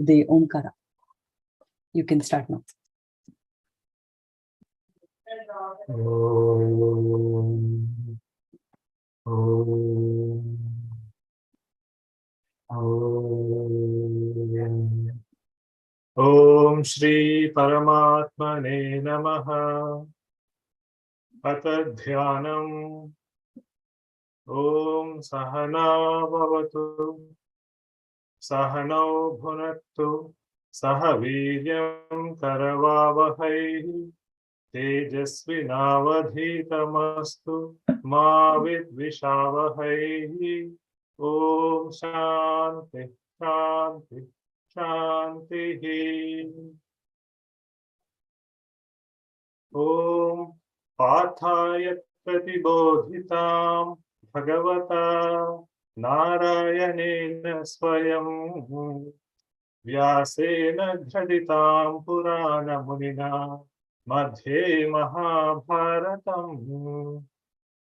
the Omkara. You can start now. Om Shri Paramatmane Namaha. Atad Dhyanam. Om Sahana Bhavatu. Sahanau Bhunattu. Sahaviryam Karavavahai. Tejasvinavadhitamastu. Ma Vidvishavahai. Om Shanti Shanti Shanti. Om Pathaya Pratibodhitam Bhagavata Narayanena Swayam Vyasena Dhaditam Purana Munina Madhye Mahabharatam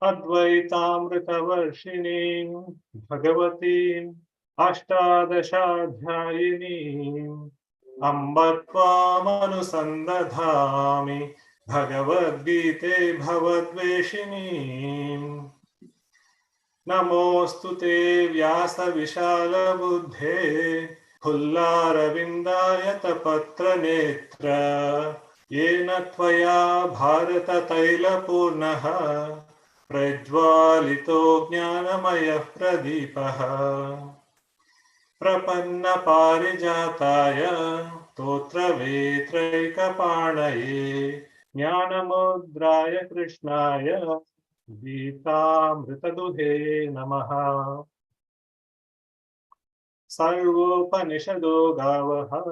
Advaitamritavarshinim Bhagavatim Ashtadashadhyayinim Ambatvam Bhagavad Gita Bhavadveshinim Namostute Vyasa Vishala Buddhe Pullaravindayata Patra Netra Yena Tvaya Bharata Taila Purnaha Prajvalito Jnanamaya Pradipaha Prapanna Parijataya Totra Vetraikaparnaye Jnanamudraya Krishnaya Gita-mritaduhe Namaha. Sarvopanishado Gavaha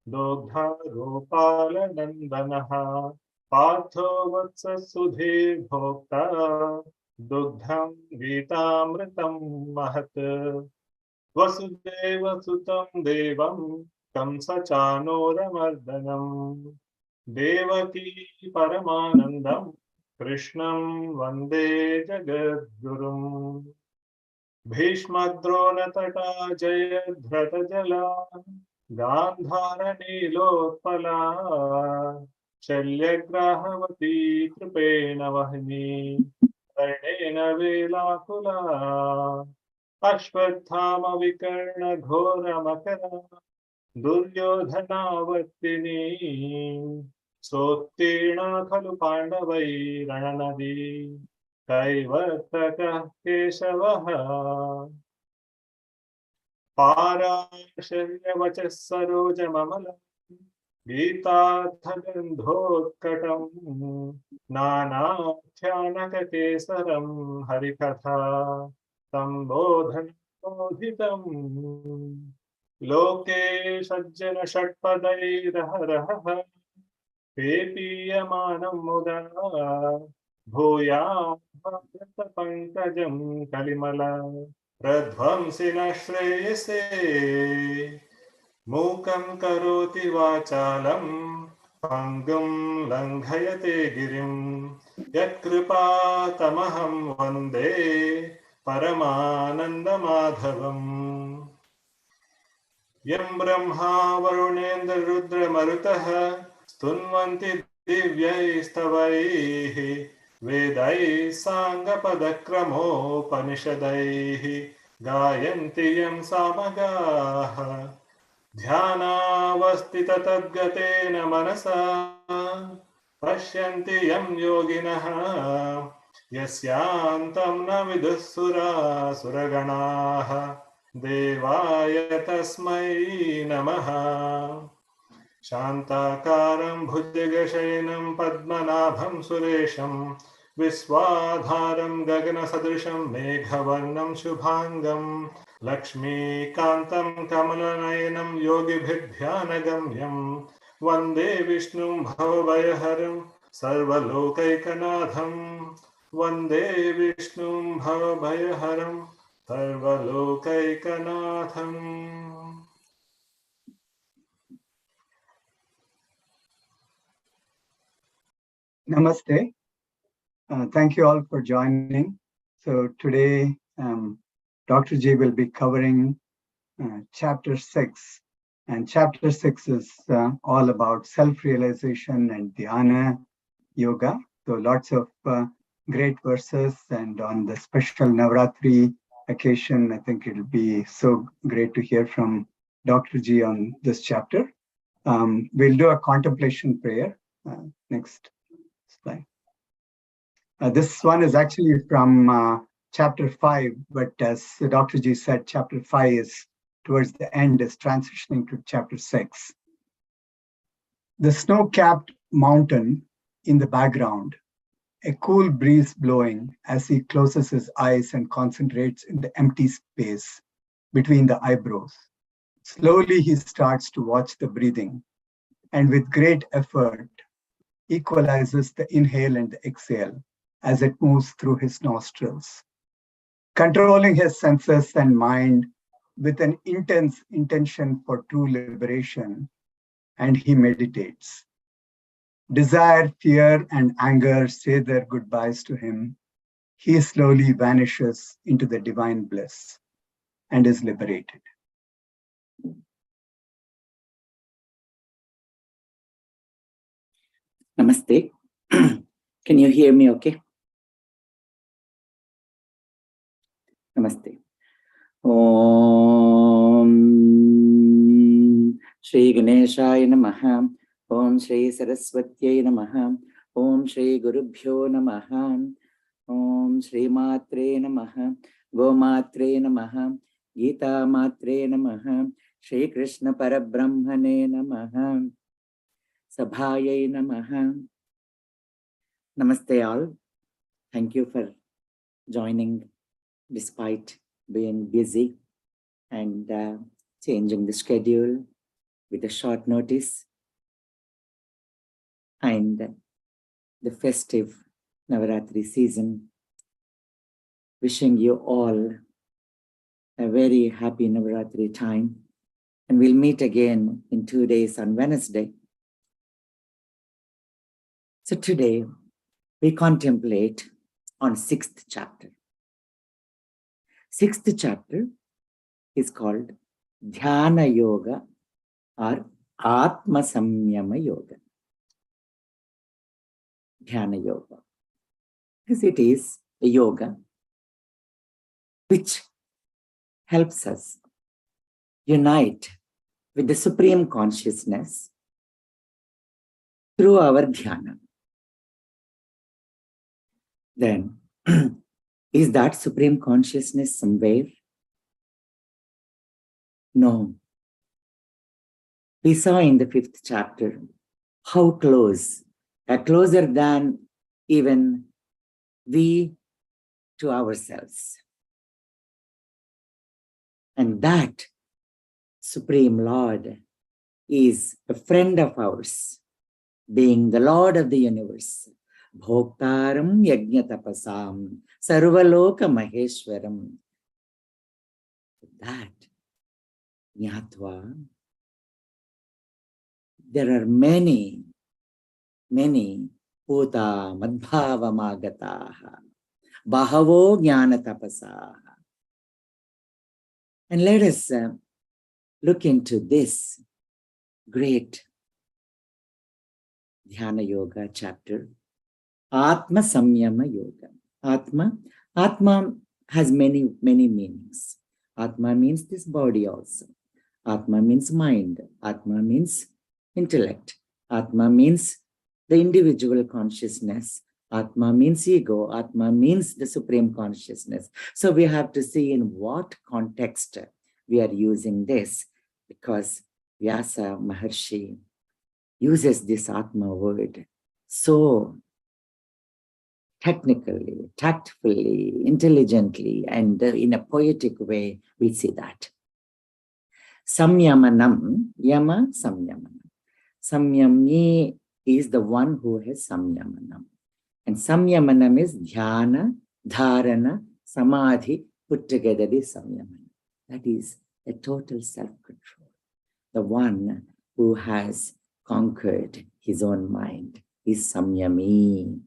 Dogdha Gopala Nandanaha Partho Vatsa Sudhir Bhokta Dugdham Gita-mritam Mahat Vasudeva Sutam Devam Kamsa Chanoramardanam Devaki Paramanandam Krishnam Vande Jagadgurum Bhishmadrona Tata Jayadhrata Jala Gandhara Nilotpala Shalyagrahavati Kripena Vahini Karnena Velakula Ashvathama Vikarna Ghora Makara Duryodhanavatini Sottirna Khalu Pandavai Rananadi Kaivartaka Kesavaha Parasharya Vachas Saroja Mamala Gita Thagandhotkatam Nana Thyanaka Kesaram Harikatha Sambodhan Bodhitam Loke Sajjana Shatpadairaharaha Pepiyamanam Muda Bhuya Bhakrata Pankajam Kalimala Pradvamsina Shreyase Mukam Karoti Vachalam Pangam Langhayate Girim Yatkripa Tamaham Vande Paramananda Madhavam Yam Brahma Varunendra Rudra Marutaha Stunvanti Divyaistavaihi Vedai Sangapadakramho Panishadaihi Gayanti Yam Samagaha Dhyanavastita Tadgatena Manasa Pashyanti Yam Yoginaha Yasyantam na Vidusura Suraganaha Devaya Tasmai Namaha Shantakaram Bhujyagashainam Padmanabham Suresham Viswadharam Gagana Sadrisham Meghavarnam Shubhangam Lakshmi Kantam Kamalanayanam Yogi Bhidhyanagamyam Vande Vishnum Bhavavayaharam Sarvalokaikanadham Vande Vishnum Bhavavayaharam Sarvalokaikanadham. Namaste. Thank you all for joining. So today, Dr. G will be covering chapter 6, And chapter 6 is all about self-realization and dhyana yoga. So lots of great verses, and on the special Navratri occasion, I think it'll be so great to hear from Dr. G on this chapter. We'll do a contemplation prayer. Next slide. This one is actually from chapter 5, but as Dr. G said, chapter 5 is towards the end, is transitioning to chapter 6. The snow-capped mountain in the background, a cool breeze blowing as he closes his eyes and concentrates in the empty space between the eyebrows. Slowly, he starts to watch the breathing, and with great effort, equalizes the inhale and the exhale as it moves through his nostrils. Controlling his senses and mind with an intense intention for true liberation, and he meditates. Desire, fear, and anger say their goodbyes to him. He slowly vanishes into the divine bliss and is liberated. Namaste. Can you hear me okay? Namaste. Om Shri Ganeshaya Namaha. Om Shri Saraswatyai Namaha. Om Shri Gurubhyo Namaha. Om Shri Matre Namaha. Gomatre Namaha. Gita Matre Namaha. Shri Krishna Parabrahmane Namaha. Sabhayai Namaha. Namaste all. Thank you for joining despite being busy and changing the schedule with a short notice, and the festive Navaratri season. Wishing you all a very happy Navaratri time, and we'll meet again in 2 days on Wednesday. So today we contemplate on 6th chapter. 6th chapter is called Dhyana Yoga or Atma Samyama Yoga. Dhyana Yoga. Because it is a yoga which helps us unite with the Supreme Consciousness through our dhyana. Then, is that Supreme Consciousness somewhere? No. We saw in the 5th chapter how close, closer than even we to ourselves. And that Supreme Lord is a friend of ours, being the Lord of the universe. Bhoktaram yajñatapasam sarvaloka maheshwaram. That Jnatva, there are many puta madbhava magataha bahavo jnanatapasaha. And let us look into this great Dhyana Yoga chapter, Atma Samyama Yoga. Atma has many meanings. Atma means this body also. Atma means mind. Atma means intellect. Atma means the individual consciousness. Atma means ego. Atma means the Supreme Consciousness. So we have to see in what context we are using this, because Vyasa Maharshi uses this Atma word so technically, tactfully, intelligently, and in a poetic way. We see that. Samyamanam, yama samyamanam. Samyami is the one who has samyamanam. And samyamanam is dhyana, dharana, samadhi, put together is samyamanam. That is a total self-control. The one who has conquered his own mind is samyami.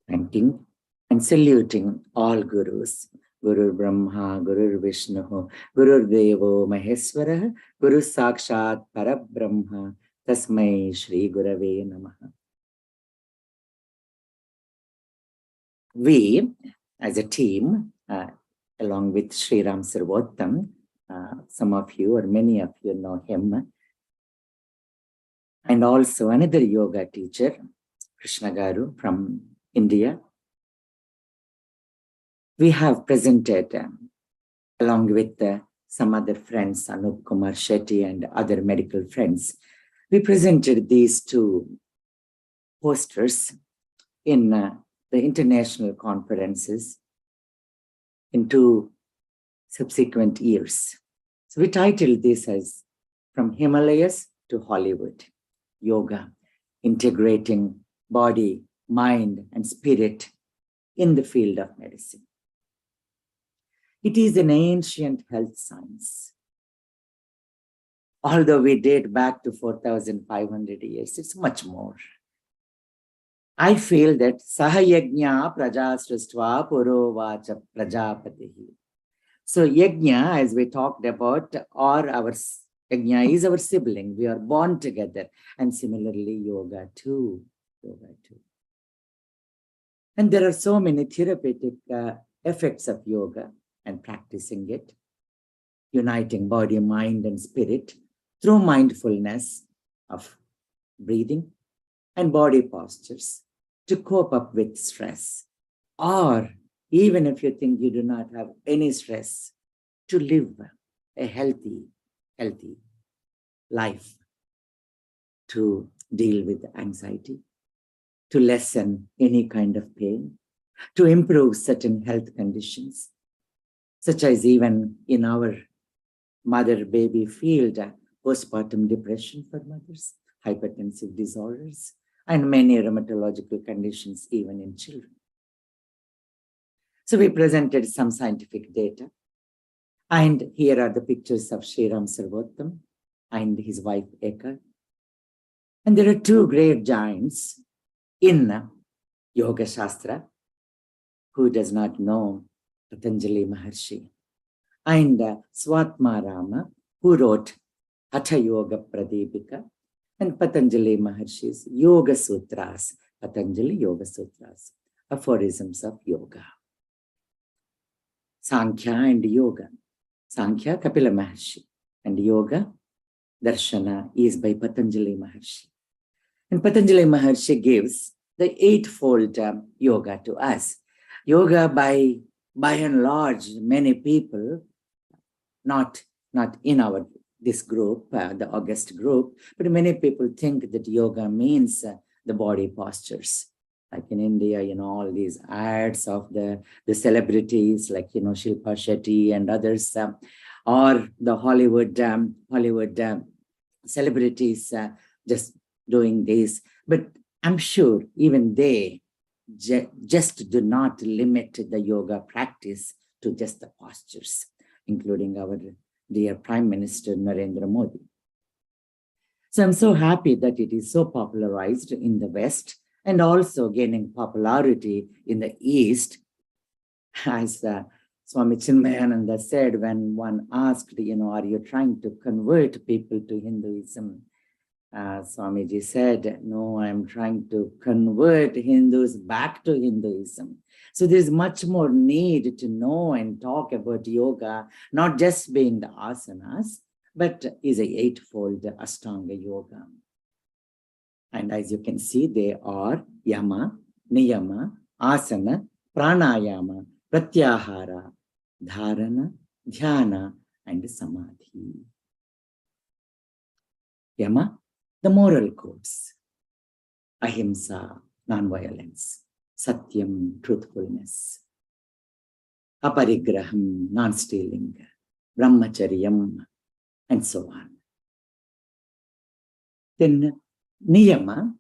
Thanking and saluting all gurus Guru Brahma, Guru Vishnu, Guru Devo Maheswara, Guru Sakshat Parabrahma, Tasmai Shri Gurave Namaha. We, as a team, along with Sri Ram Sarvottam, some of you or many of you know him, and also another yoga teacher, Krishna Garu from India. We have presented, along with some other friends, Anup Kumar Shetty and other medical friends, we presented these two posters in the international conferences in 2 subsequent years. So we titled this as From Himalayas to Hollywood, Yoga, Integrating Body, Mind, and Spirit in the Field of Medicine. It is an ancient health science. Although we date back to 4,500 years, it's much more. I feel that Sahayajna Praja Sristva Purovacha Prajapatihi. So Yajna, as we talked about, or our Yajna is our sibling. We are born together. And similarly, yoga too. And there are so many therapeutic effects of yoga and practicing it, uniting body, mind, and spirit through mindfulness of breathing and body postures to cope up with stress. Or even if you think you do not have any stress, to live a healthy life, to deal with anxiety, to lessen any kind of pain, to improve certain health conditions, such as even in our mother-baby field, postpartum depression for mothers, hypertensive disorders, and many rheumatological conditions even in children. So we presented some scientific data. And here are the pictures of Sri Ram Sarvottam and his wife Eka. And there are 2 great giants in Yoga Shastra. Who does not know Patanjali Maharshi? And Swatma Rama, who wrote Hatha Yoga Pradipika, and Patanjali Maharshi's Yoga Sutras, Patanjali Yoga Sutras, Aphorisms of Yoga. Sankhya and Yoga. Sankhya, Kapila Maharshi, and Yoga, Darshana, is by Patanjali Maharshi. And Patanjali Maharshi gives the 8-fold yoga to us. Yoga, by and large, many people, not in this group, the August group, but many people think that yoga means the body postures. Like in India, all these ads of the celebrities like, Shilpa Shetty and others, or the Hollywood celebrities just doing this. But I'm sure even they just do not limit the yoga practice to just the postures, including our dear Prime Minister Narendra Modi. So I'm so happy that it is so popularized in the West and also gaining popularity in the East. As Swami Chinmayananda said when one asked, are you trying to convert people to Hinduism? Swamiji said, no, I'm trying to convert Hindus back to Hinduism. So there's much more need to know and talk about yoga, not just being the asanas, but is a 8-fold Ashtanga yoga. And as you can see, they are Yama, Niyama, Asana, Pranayama, Pratyahara, Dharana, Dhyana, and Samadhi. Yama, the moral codes. Ahimsa, non-violence. Satyam, truthfulness. Aparigraham, non-stealing. Brahmacharyam, and so on. Then Niyama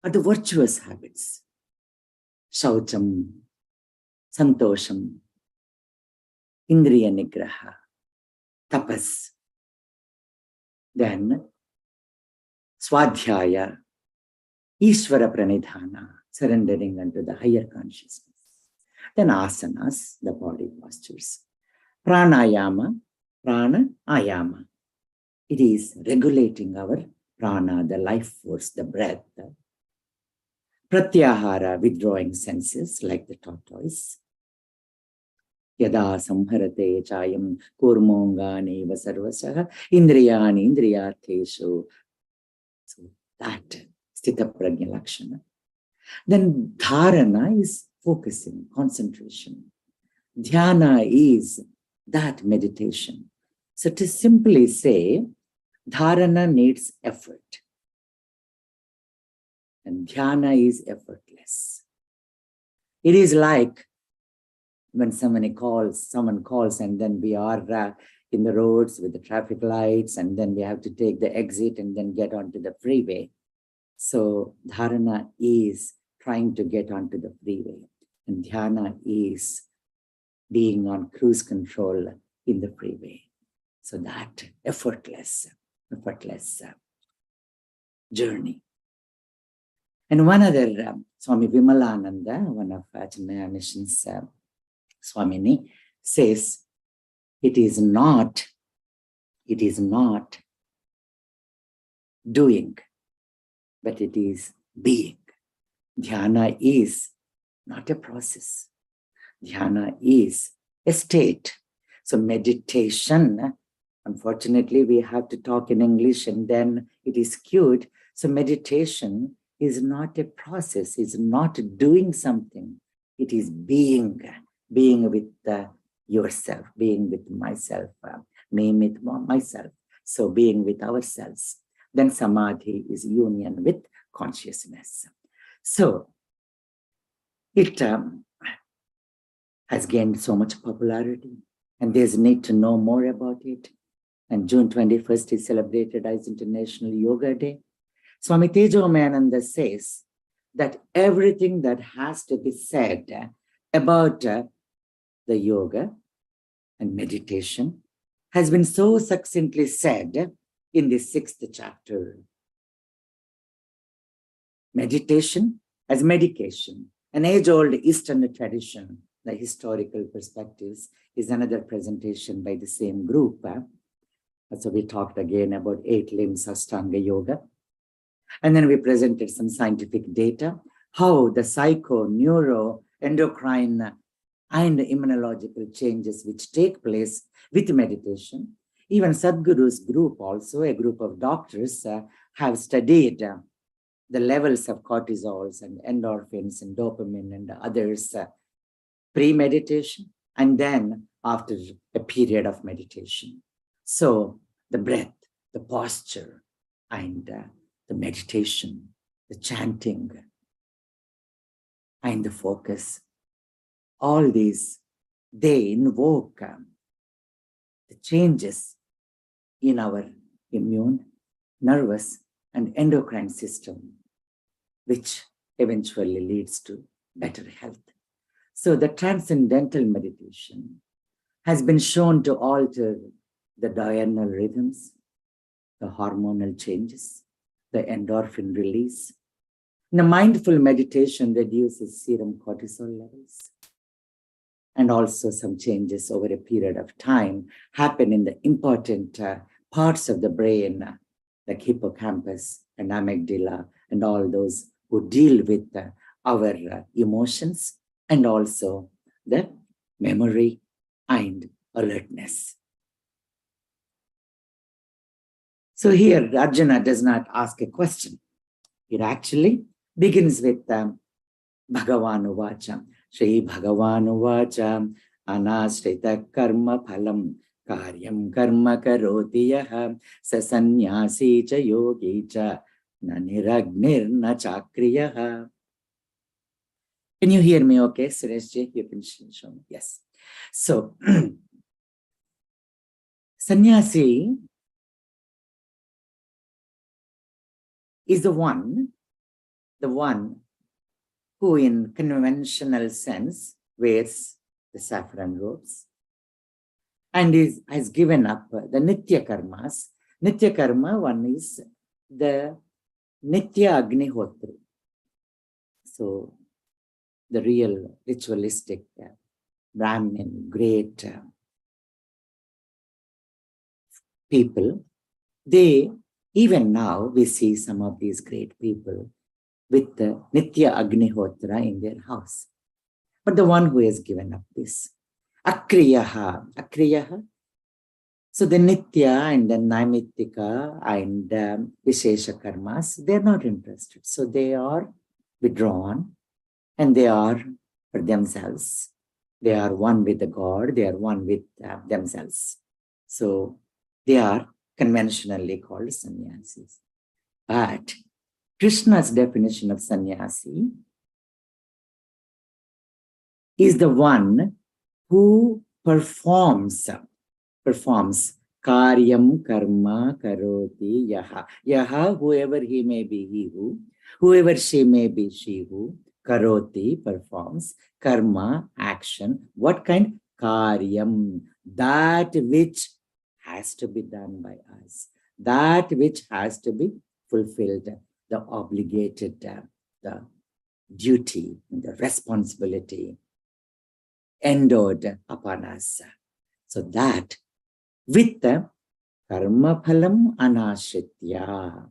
are the virtuous habits. Shaucham, Santosham, Indriya Nigraha, Tapas. Then Swadhyaya, Ishvara Pranidhana, surrendering unto the higher consciousness. Then asanas, the body postures. Pranayama, prana ayama. It is regulating our prana, the life force, the breath. Pratyahara, withdrawing senses like the tortoise. Yada samharate chayam kurmongani vasarvasaha indriyani indriyartheshu. So that sthita prajna lakshana. Then dharana is focusing, concentration. Dhyana is that meditation. So to simply say, dharana needs effort. And dhyana is effortless. It is like when someone calls and then we are in the roads with the traffic lights and then we have to take the exit and then get onto the freeway. So dharana is trying to get onto the freeway and dhyana is being on cruise control in the freeway. So that effortless journey. And one other, Swami Vimalananda, one of Chinmaya Mission's Swamini, says, it is not doing, but it is being. Dhyana is not a process. Dhyana is a state. So meditation, unfortunately, we have to talk in English and then it is skewed. So meditation is not a process, is not doing something. It is being with yourself, being with myself, me with myself. So being with ourselves. Then samadhi is union with consciousness. So it has gained so much popularity and there's need to know more about it. And June 21st is celebrated as International Yoga Day. Swami Tejomayananda says that everything that has to be said about the yoga and meditation has been so succinctly said in the 6th chapter. Meditation as medication, an age-old Eastern tradition, the historical perspectives, is another presentation by the same group. So we talked again about 8 limbs Ashtanga Yoga. And then we presented some scientific data, how the psycho, neuro, endocrine, and immunological changes which take place with meditation. Even Sadhguru's group also, a group of doctors, have studied the levels of cortisols and endorphins and dopamine and others pre-meditation and then after a period of meditation. So the breath, the posture, and the meditation, the chanting, and the focus, all these, they invoke the changes in our immune, nervous, and endocrine system, which eventually leads to better health. So the transcendental meditation has been shown to alter the diurnal rhythms, the hormonal changes, the endorphin release. The mindful meditation reduces serum cortisol levels. And also some changes over a period of time happen in the important parts of the brain, like hippocampus and amygdala, and all those who deal with our emotions, and also the memory and alertness. So here, Arjuna does not ask a question. It actually begins with Bhagavan Uvacha. Shri Bhagavan Uvacha Anashrita Karma Phalam Karyam Karma Karoti Yaha Sasanyasi Cha Yogi Cha Naniragnir Na Chakriyaha. Can you hear me okay, Sureshji? You can show me. Yes. So, sannyasi is the one who in conventional sense wears the saffron robes and has given up the Nitya Karmas. Nitya Karma, one is the Nitya Agnihotri. So the real ritualistic Brahmin, great people, they, even now, we see some of these great people with the Nitya Agnihotra in their house. But the one who has given up this, Akriyaha. So the Nitya and the Naimittika and Vishesha Karmas, they're not interested. So they are withdrawn and they are for themselves. They are one with the God, they are one with themselves. So they are conventionally called sannyasis. But Krishna's definition of sannyasi is the one who performs karyam karma karoti yaha. Yaha, whoever he may be, he who, whoever she may be, she who, karoti, performs, karma, action. What kind? Karyam, that which has to be done by us, that which has to be fulfilled, the obligated, the duty, the responsibility endowed upon us. So that with the karma phalam anashritya.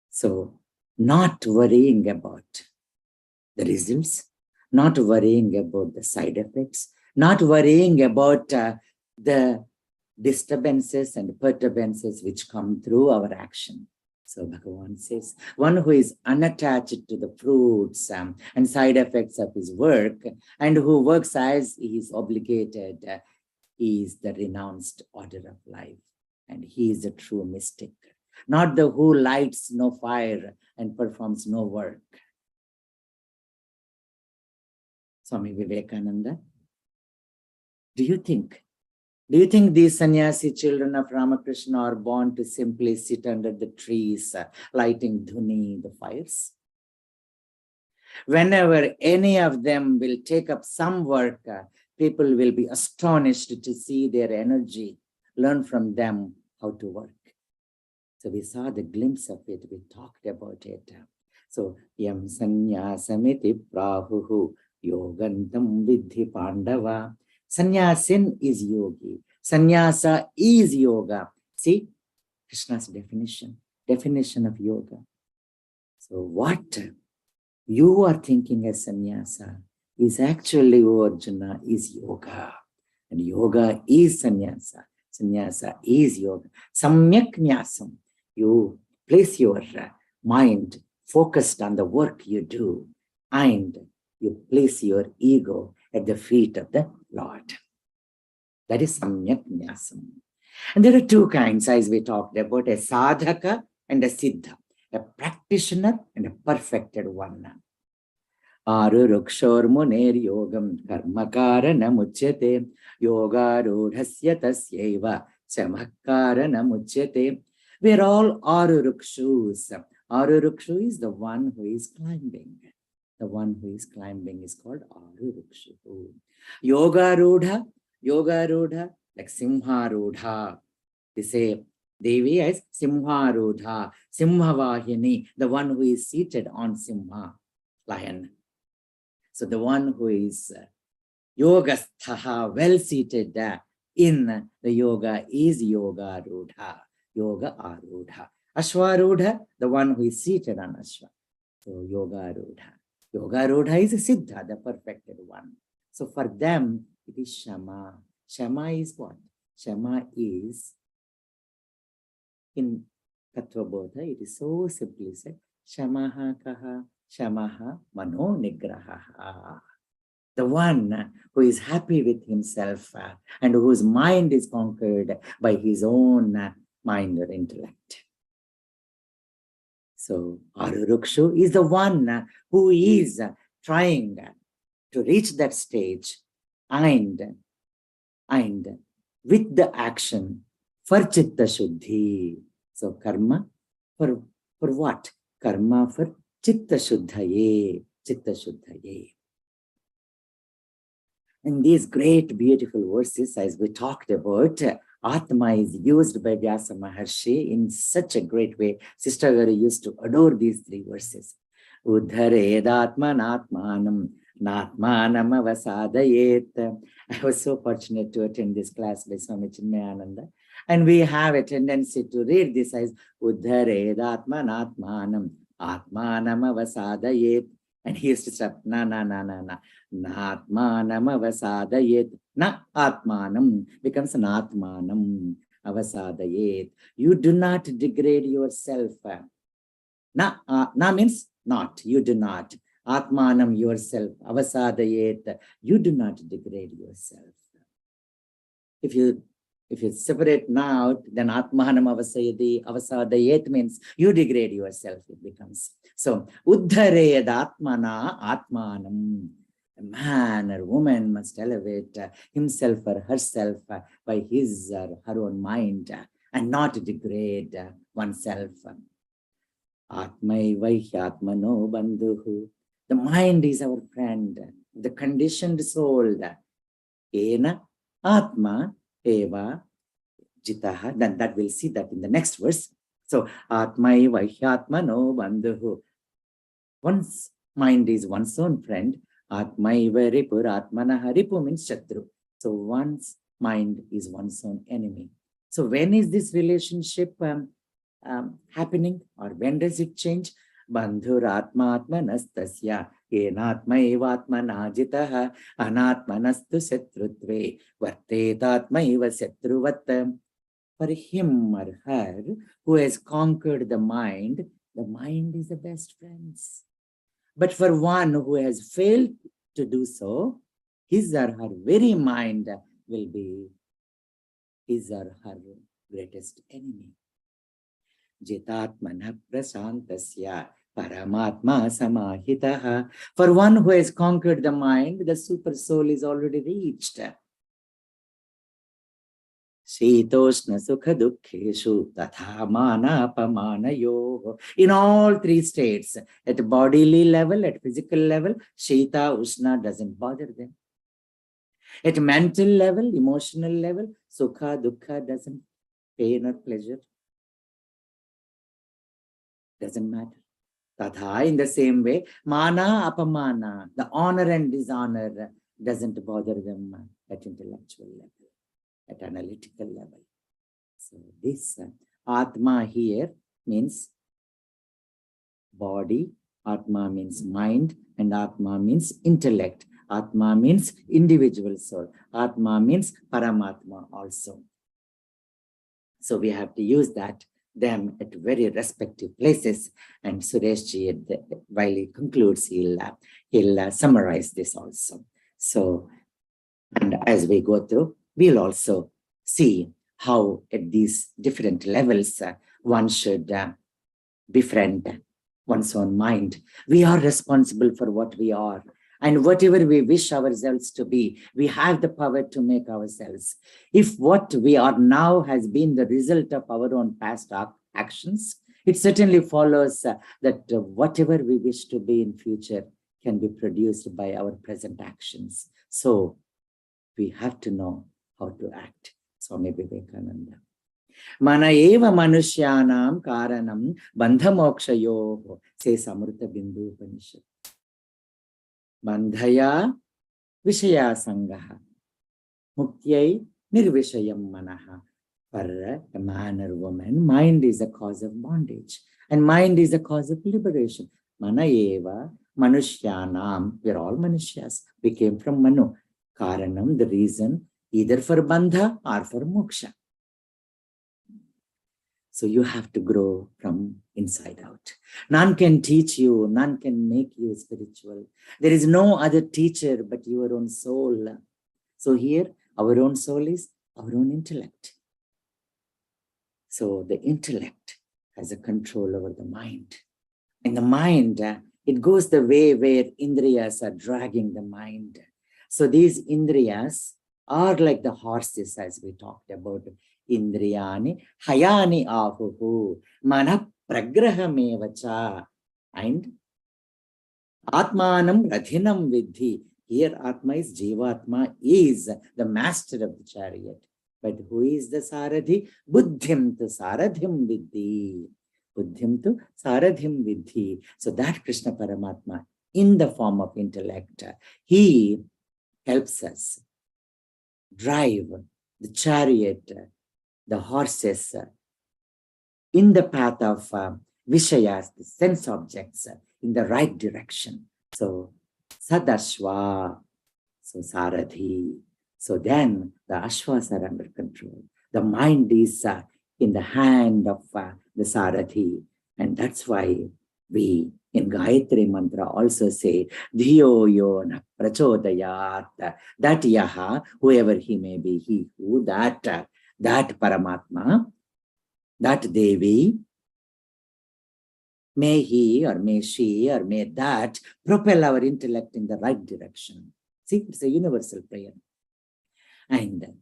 So not worrying about the results, not worrying about the side effects, not worrying about the disturbances and perturbances which come through our action. So Bhagavan says, one who is unattached to the fruits and side effects of his work and who works as he is obligated, he is the renounced order of life. And he is a true mystic, not the who lights no fire and performs no work. Swami Vivekananda, do you think these sannyasi children of Ramakrishna are born to simply sit under the trees, lighting dhuni, the fires? Whenever any of them will take up some work, people will be astonished to see their energy, learn from them how to work. So we saw the glimpse of it, we talked about it. So, yam sanyasamiti prahuhu yogantam vidhi pandava. Sannyasin is yogi. Sannyasa is yoga. See, Krishna's definition of yoga. So what you are thinking as sannyasa is actually, Arjuna, is yoga. And yoga is sannyasa. Sannyasa is yoga. Samyak nyasam. You place your mind focused on the work you do and you place your ego at the feet of the Lord. That is samyak nyasam. And there are two kinds, as we talked about, a sadhaka and a siddha, a practitioner and a perfected one. Aru rukshor muner yogam karmakarana muchyate yoga rudhasya tasyeva chamakarana muchyate. We're all aru rukshus. Aru rukshu is the one who is climbing. The one who is climbing is called aru rukshu. Yoga rudha, like simha rudha. They say Devi as simha rudha, simha vahini, the one who is seated on simha, lion. So the one who is yogasthaha, well seated in the yoga is yoga rudha, yoga arudha. Ashwarudha, the one who is seated on ashwa. So yoga rudha. Yoga rudha is a siddha, the perfected one. So for them, it is shama. Shama is what? Shama is, in Tattvabodha, it is so simply said, shamaha kaha, shamaha mano nigraha. The one who is happy with himself and whose mind is conquered by his own mind or intellect. So Arurukshu is the one who is trying to reach that stage and with the action for chitta shuddhi. So karma for what? Karma for chitta shuddhaye, chitta shuddhaye. In these great beautiful verses, as we talked about, Atma is used by Vyasa Maharshi in such a great way. Sister Garu used to adore these three verses. Uddhared atman atmanam Natmanam avasadayet. I was so fortunate to attend this class by Swami Chinmayananda. And we have a tendency to read this as Uddhared Atmanatmanam, Atmanam avasadayet. And he used to stop, na. Natmanam avasadayet. Na Atmanam becomes Natmanam avasadayet. You do not degrade yourself. Na means not, you do not. Atmanam, yourself. Avasadayet, you do not degrade yourself. If you separate now, then Atmanam avasadayet means you degrade yourself, it becomes. So, Uddhareyad Atmana Atmanam. A man or woman must elevate himself or herself by his or her own mind and not degrade oneself. Atmaiva Atmano Bandhuhu. The mind is our friend, the conditioned soul. Ena Atma Eva Jitaha. Then that we'll see that in the next verse. So Atmaiva Atmano Bandhuhu. One's mind is one's own friend. Atmaiva Ripur Atmanaha. Ripu means Shatru. So one's mind is one's own enemy. So when is this relationship happening, or when does it change? Bandhur atmanastasya enatma evatma najitaha anatmanastu satrutve vartetatma eva satruvat. For him or her who has conquered the mind is the best friends. But for one who has failed to do so, his or her very mind will be his or her greatest enemy. Jitatmana prasantasya paramatma samahitaha. For one who has conquered the mind, the super soul is already reached. Shitoshna sukha dukkheshu tatha mana apamanayo. In all three states, at bodily level, at physical level, Shita Ushna doesn't bother them. At mental level, emotional level, Sukha Dukkha doesn't pain or pleasure. Doesn't matter. Tatha, in the same way, mana apamana, the honor and dishonor doesn't bother them at intellectual level, at analytical level. So this Atma here means body, Atma means mind, and Atma means intellect. Atma means individual soul. Atma means Paramatma also. So we have to use them at very respective places. And Sureshji, while he concludes, he'll summarize this also. So, and as we go through, we'll also see how at these different levels one should befriend one's own mind. We are responsible for what we are. And whatever we wish ourselves to be, we have the power to make ourselves. If what we are now has been the result of our own past actions, it certainly follows that whatever we wish to be in future can be produced by our present actions. So we have to know how to act. Swami Vivekananda. Mana eva manushyanam karanam bandhamokshayoho, says Amrita Bindu Upanishad. Bandhaya vishaya sangaha mukyai nirvishayam manaha. For a man or woman, mind is a cause of bondage, and mind is a cause of liberation. Mana eva manushyanam, we're all manushas. We came from Manu. Karanam, the reason, either for bandha or for moksha. So you have to grow from inside out. None can teach you, none can make you spiritual. There is no other teacher but your own soul. So here, our own soul is our own intellect. So the intellect has a control over the mind. And the mind, it goes the way where indriyas are dragging the mind. So these indriyas are like the horses, as we talked about. Indriyani hayani ahuhu mana pragrahamevacha. And Atmanam radhinam vidhi. Here Atma is Jivatma, is the master of the chariot. But who is the Saradhi? Buddhim tu Saradhim vidhi. Buddhim tu Saradhim vidhi. So that Krishna Paramatma in the form of intellect. He helps us drive the chariot, the horses in the path of Vishayas, the sense objects, in the right direction. So, Sadashva, so Saradhi. So then the Ashwas are under control. The mind is in the hand of the Saradhi. And that's why we in Gayatri Mantra also say, Dhiyo yo na prachodayat, that Yaha, whoever he may be, he who, that Paramatma, that Devi, may he or may she or may that propel our intellect in the right direction. See, it's a universal prayer. And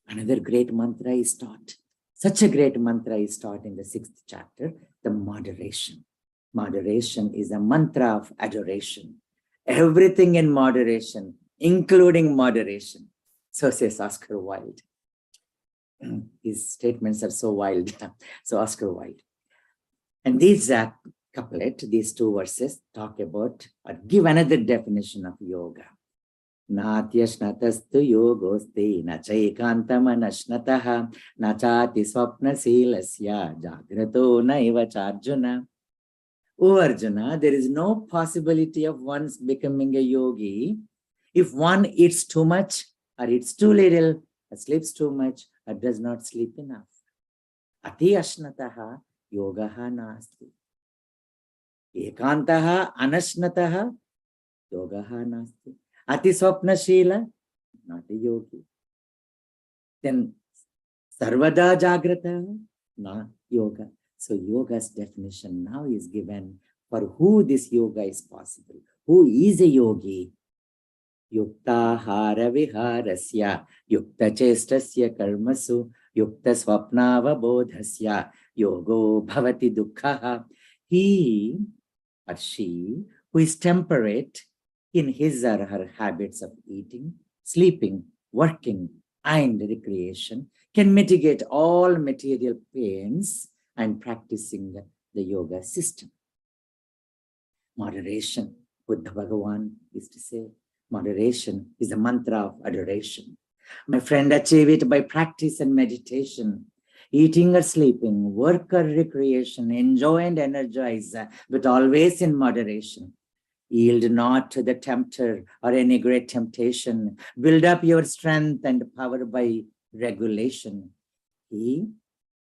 another great mantra is taught. Such a great mantra is taught in the 6th chapter, the moderation. Moderation is a mantra of adoration. Everything in moderation, including moderation. So says Oscar Wilde. His statements are so wild. So Oscar Wilde. And these couplet, these two verses talk about or give another definition of yoga. Natyashnatastu yogoste nachaikantamanashnataha nachati swapna silasya jagrato naiva charjuna. Oh Arjuna, there is no possibility of one's becoming a yogi if one eats too much or eats too little, or sleeps too much or does not sleep enough. Ati ashnataha yogaha nasti. Ekantaha anashnataha yogaha nasti. Ati swapna shila, not a yogi. Then sarvada jagrata, not yoga. So yoga's definition now is given for who this yoga is possible. Who is a yogi? Yukta hara viharasya, yukta chestasya karmasu, yukta swapnava bodhasya, yogo bhavati dukkha. He or she who is temperate in his or her habits of eating, sleeping, working, and recreation can mitigate all material pains and practicing the yoga system. Moderation, Buddha Bhagavan used to say, moderation is a mantra of adoration. My friend, achieve it by practice and meditation. Eating or sleeping, work or recreation, enjoy and energize, but always in moderation. Yield not to the tempter or any great temptation. Build up your strength and power by regulation. He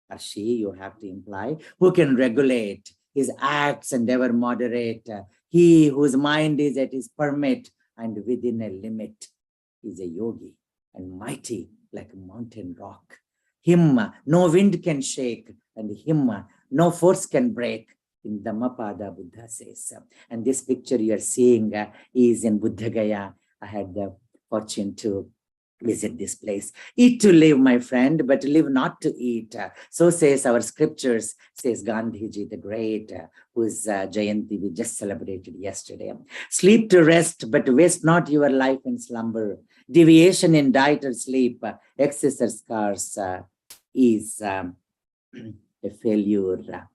or she, you have to imply, who can regulate his acts and ever moderate. He whose mind is at his permit and within a limit is a yogi and mighty like a mountain rock. Him no wind can shake and him no force can break. In Dhammapada, Buddha says. And this picture you are seeing is in Buddha Gaya. I had the fortune to visit this place. Eat to live, my friend, but live not to eat. So says our scriptures, says Gandhiji the Great, whose Jayanti we just celebrated yesterday. Sleep to rest, but waste not your life in slumber. Deviation in diet or sleep, excess or scarce is a failure.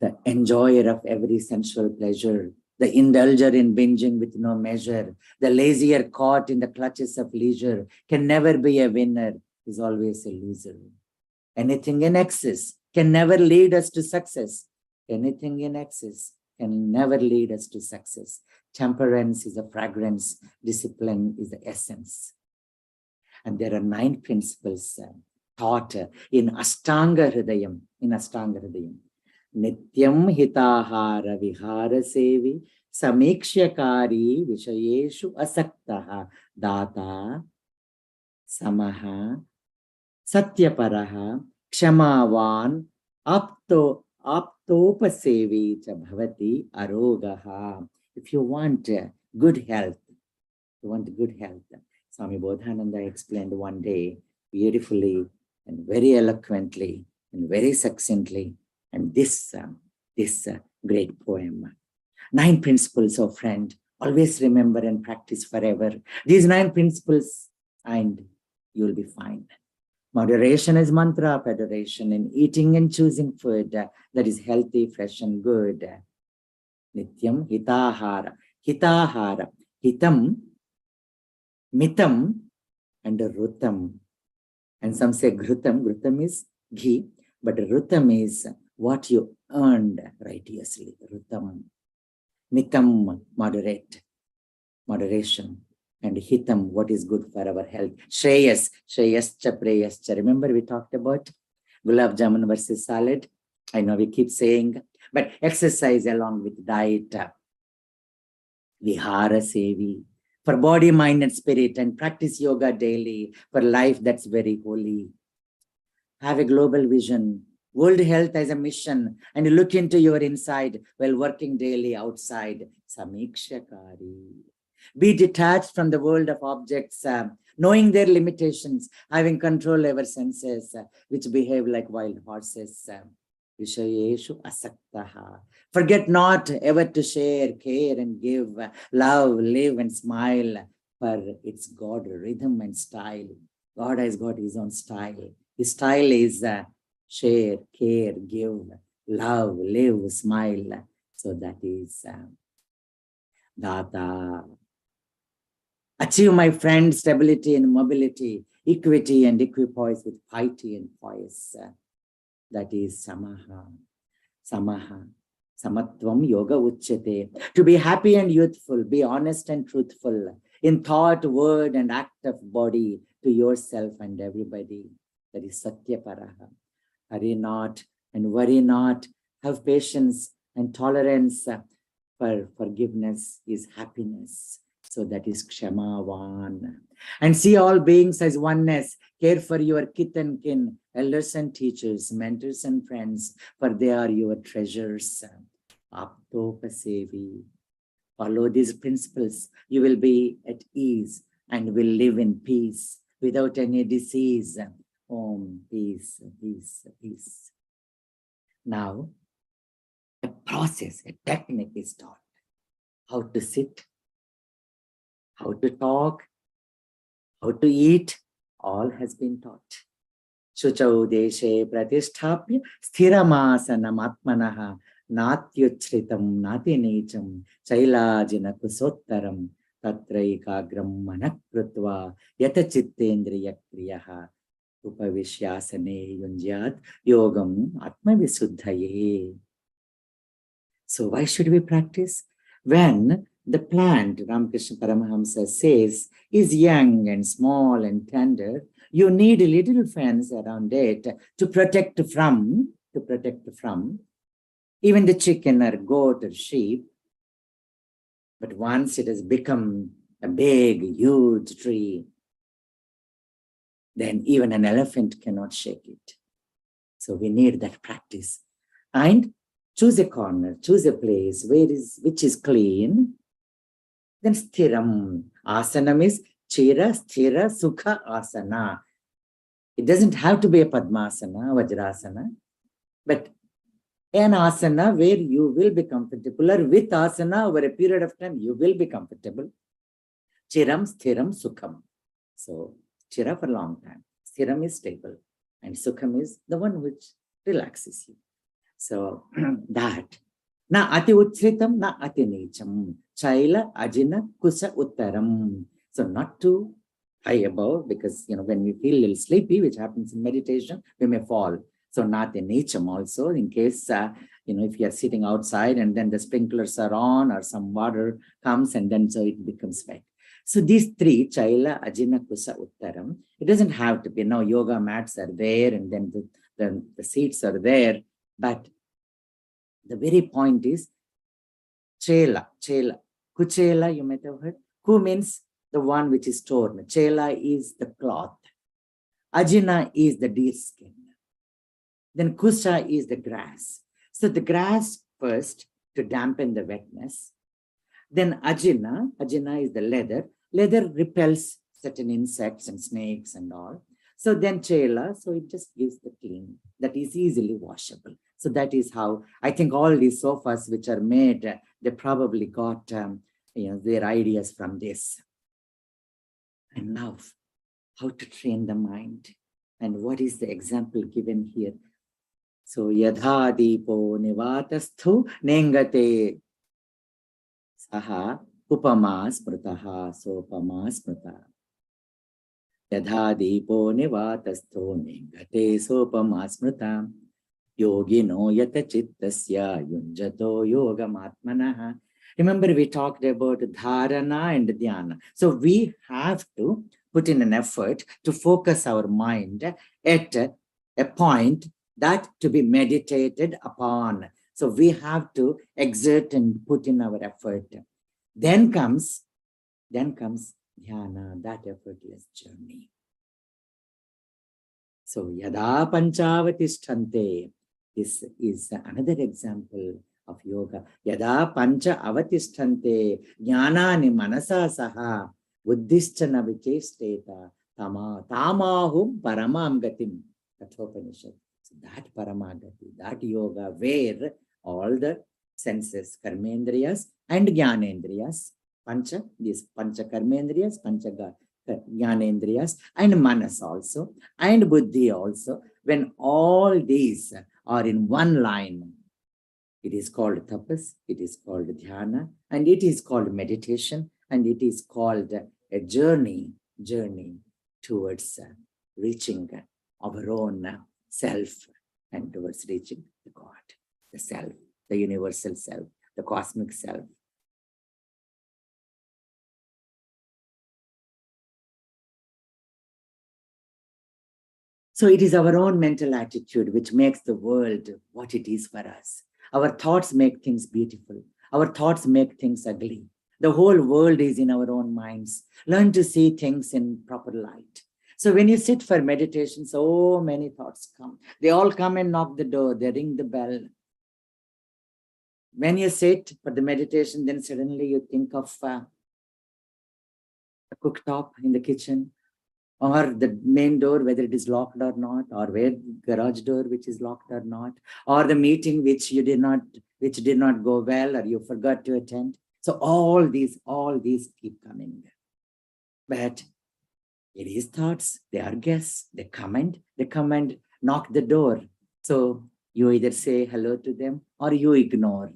The enjoyer of every sensual pleasure, the indulger in binging with no measure, the lazier caught in the clutches of leisure can never be a winner, is always a loser. Anything in excess can never lead us to success. Anything in excess can never lead us to success. Temperance is a fragrance, discipline is the essence. And there are 9 principles taught in Ashtanga Hridayam. Nityam hitahara vihara sevi samikshakari vishayeshu asaktaha data samaha satyaparaha kshamavan aptopasevi cha bhavati arogaha. If you want good health, Swami Bodhananda explained one day beautifully and very eloquently and very succinctly. And this great poem. 9 principles, oh friend, always remember and practice forever. These 9 principles and you'll be fine. Moderation is mantra of adoration in eating and choosing food that is healthy, fresh and good. Nityam hitahara. Hitahara. Hitam, mitam, and rutam. And some say ghrutam. Ghrutam is ghee, but rutam is what you earned righteously. Rutam. Mitam, moderate, moderation. And hitam, what is good for our health. Shreyas, shreyascha, preyascha. Remember we talked about gulab jamun versus salad? I know we keep saying, but exercise along with diet. Vihara sevi. For body, mind, and spirit, and practice yoga daily for life that's very holy. Have a global vision. World health as a mission, and look into your inside while working daily outside. Samikshakari. Be detached from the world of objects, knowing their limitations, having control over senses, which behave like wild horses. Vishayeshu asaktaha. Forget not ever to share, care, and give, love, live, and smile, for it's God rhythm and style. God has got his own style. His style is share, care, give, love, live, smile. So that is Data. Achieve, my friend, stability and mobility, equity and equipoise with piety and poise. That is Samaha. Samaha. Samatvam yoga uchyate. To be happy and youthful, be honest and truthful in thought, word, and act of body to yourself and everybody. That is Satyaparaha. Hurry not and worry not. Have patience and tolerance. For forgiveness is happiness. So that is Kshamavan. And see all beings as oneness. Care for your kith and kin, elders and teachers, mentors and friends, for they are your treasures. Aptopasevi. Follow these principles. You will be at ease and will live in peace without any disease. Om, peace, peace, peace. Now, a process, a technique is taught. How to sit, how to talk, how to eat, all has been taught. Shuchau deshe pratisthapya sthiramasana atmanaha natyuchritam natinecham chailajina kusottaram tatraikagram manakrutva yatachittendriya kriyaha upavishyasane yunjyat yogam atmavisuddhaye. So why should we practice? When the plant, Ramakrishna Paramahamsa says, is young and small and tender, you need a little fence around it to protect from even the chicken or goat or sheep. But once it has become a big, huge tree, then even an elephant cannot shake it. So we need that practice. And choose a corner, choose a place which is clean. Then sthiram. Asanam is chira, sthira, sukha asana. It doesn't have to be a padmasana, vajrasana, but an asana where you will be comfortable, or with asana over a period of time, you will be comfortable. Chiram, sthiram, sukham. So chira for a long time. Sthiram is stable. And sukham is the one which relaxes you. So that. Na ati uchritam, na ati necham. Chaila, ajina, kusa uttaram. So not too high above, because when we feel a little sleepy, which happens in meditation, we may fall. So not ati necham also, in case if you are sitting outside and then the sprinklers are on or some water comes and then so it becomes wet. So these three, chaila, ajina, kusa, uttaram, it doesn't have to be. Now yoga mats are there and then the seats are there. But the very point is chela. Kuchela, you might have heard. Ku means the one which is torn. Chela is the cloth. Ajina is the deer skin. Then kusa is the grass. So the grass first to dampen the wetness. Then ajina is the leather. Leather repels certain insects and snakes and all. So then chela, so it just gives the clean, that is easily washable. So that is how I think all these sofas which are made, they probably got their ideas from this. And now, how to train the mind, and what is the example given here? So yadha dipo nivatasthu nengate Saha upama smritaha sopama smrita. Yadha deepo nivatastho ningate sopama smrita. Yogino yata chittasya yunjato yogamatmanaha. Remember, we talked about dharana and dhyana. So we have to put in an effort to focus our mind at a point that to be meditated upon. So we have to exert and put in our effort. Then comes dhyana, that effortless journey. So yada panchavatishtante. This is another example of yoga. Yada pancha avatishtante jnanani manasa saha buddhisthana vichesteta tamahum paramam gatim. Kathopanishad. So that paramagati, that yoga where all the senses, karmendriyas and jnanendriyas, these pancha karmendriyas, pancha jnanendriyas and manas also, and buddhi also, when all these are in one line, it is called tapas, it is called dhyana, and it is called meditation, and it is called a journey towards reaching our own self and towards reaching the God, the self, the universal self, the cosmic self. So it is our own mental attitude which makes the world what it is for us. Our thoughts make things beautiful. Our thoughts make things ugly. The whole world is in our own minds. Learn to see things in proper light. So when you sit for meditation, so many thoughts come. They all come and knock the door. They ring the bell. When you sit for the meditation, then suddenly you think of a cooktop in the kitchen, or the main door, whether it is locked or not, or where garage door, which is locked or not, or the meeting which did not go well, or you forgot to attend. So all these keep coming. But it is thoughts, they are guests, they come and knock the door. So you either say hello to them or you ignore,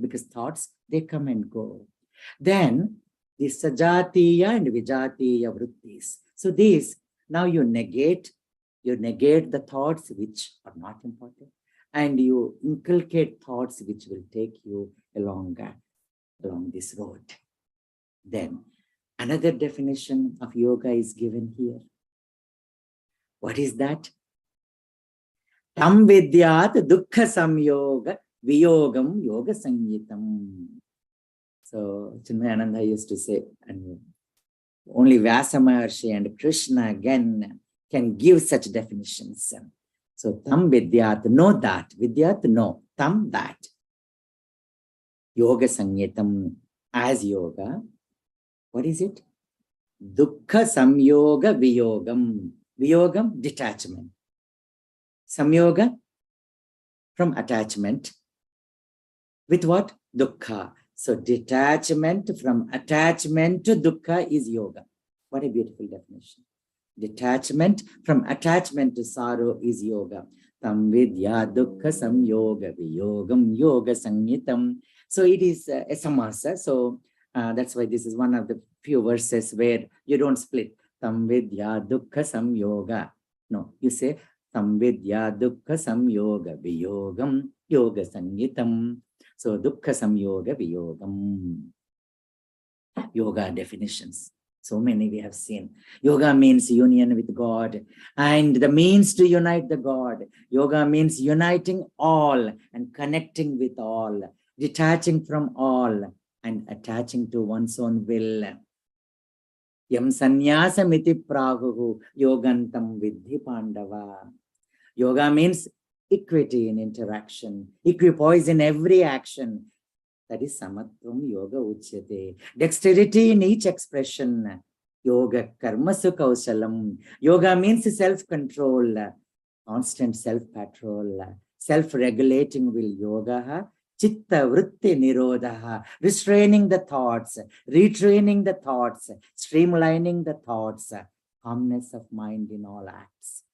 because thoughts, they come and go. Then the sajatiya and vijatiya vrittis. So these, now you negate the thoughts which are not important, and you inculcate thoughts which will take you along this road. Then another definition of yoga is given here. What is that? Tam vidyat dukkha samyoga viyogam yoga sangitam. So Chinmayananda used to say, and only Vyasa Maharshi and Krishna again can give such definitions. So tam vidyat, know that. Vidyat, know. Tam, that. Yoga sangitam, as yoga. What is it? Dukkha samyoga viyogam. Viyogam, detachment. Samyoga, from attachment. With what? Dukkha. So detachment from attachment to dukkha is yoga. What a beautiful definition. Detachment from attachment to sorrow is yoga. Tam vidya dukkha samyoga viyogam yoga sangitam. So it is a samasa. So that's why this is one of the few verses where you don't split. Tam vidya dukkha samyoga. No, you say tam vidya dukkha samyoga viyogam yoga sangitam. So dukkha samyoga viyogam. Yoga definitions. So many we have seen. Yoga means union with God and the means to unite the God. Yoga means uniting all and connecting with all, detaching from all and attaching to one's own will. Yam sanyasamiti prahuhu yogantam vidhi pandava. Yoga means equity in interaction, equipoise in every action. That is samatvam yoga uchyate. Dexterity in each expression. Yoga karmasu kausalam. Yoga means self-control, constant self-patrol, self-regulating will. Yoga chitta vritti nirodha. Restraining the thoughts, retraining the thoughts, streamlining the thoughts, calmness of mind in all acts.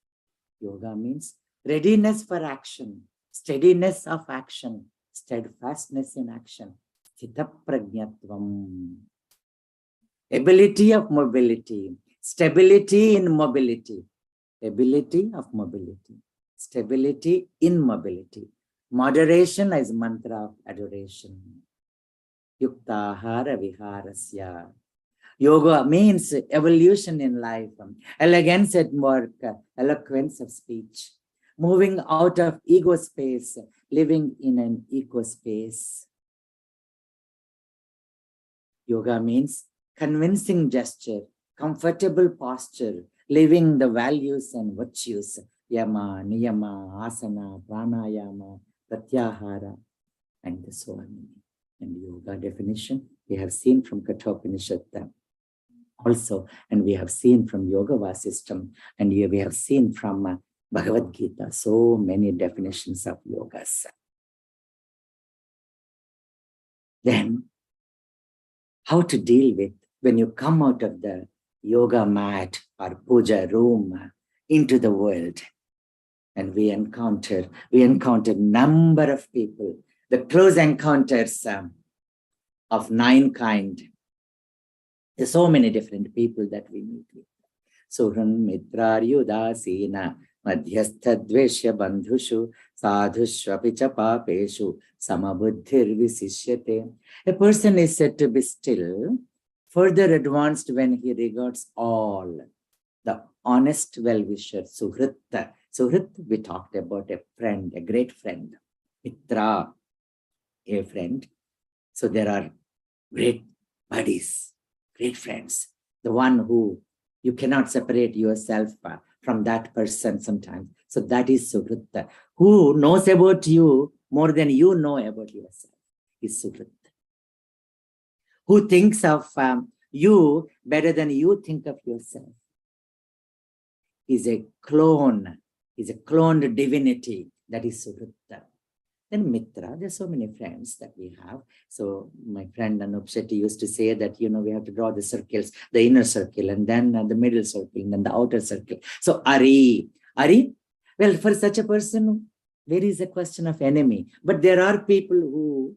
Yoga means readiness for action, steadiness of action, steadfastness in action. Sthita prajnatvam. Ability of mobility, stability in mobility, ability of mobility, stability in mobility. Moderation is mantra of adoration. Yuktahara viharasya. Yoga means evolution in life, elegance at work, eloquence of speech, moving out of ego space, living in an eco space. Yoga means convincing gesture, comfortable posture, living the values and virtues, yama, niyama, asana, pranayama, pratyahara, and so on. And yoga definition we have seen from Kathopanishad also, and we have seen from Yoga Vasistam, and we have seen from Bhagavad Gita, so many definitions of yogas. Then, how to deal with when you come out of the yoga mat or puja room into the world, and we encounter number of people, the close encounters of 9 kind. There's so many different people that we meet with. Suhran mitraryudasena madhyasthadveshya bandhushu sadhushvapicha papeshu samabuddhir visishyate. A person is said to be still, further advanced when he regards all. The honest well-wisher, Suhrit. Suhrit, we talked about a friend, a great friend. Mitra, a friend. So there are great buddies, great friends. The one who you cannot separate yourself from that person sometimes. So that is Suhrit. Who knows about you more than you know about yourself is Suhrit. Who thinks of you better than you think of yourself. Is a clone, is a cloned divinity, that is Suhrit. Then Mitra, there's so many friends that we have. So my friend Anup Shetty used to say that, we have to draw the circles, the inner circle, and then the middle circle, and then the outer circle. So Ari, well, for such a person, there is a question of enemy. But there are people who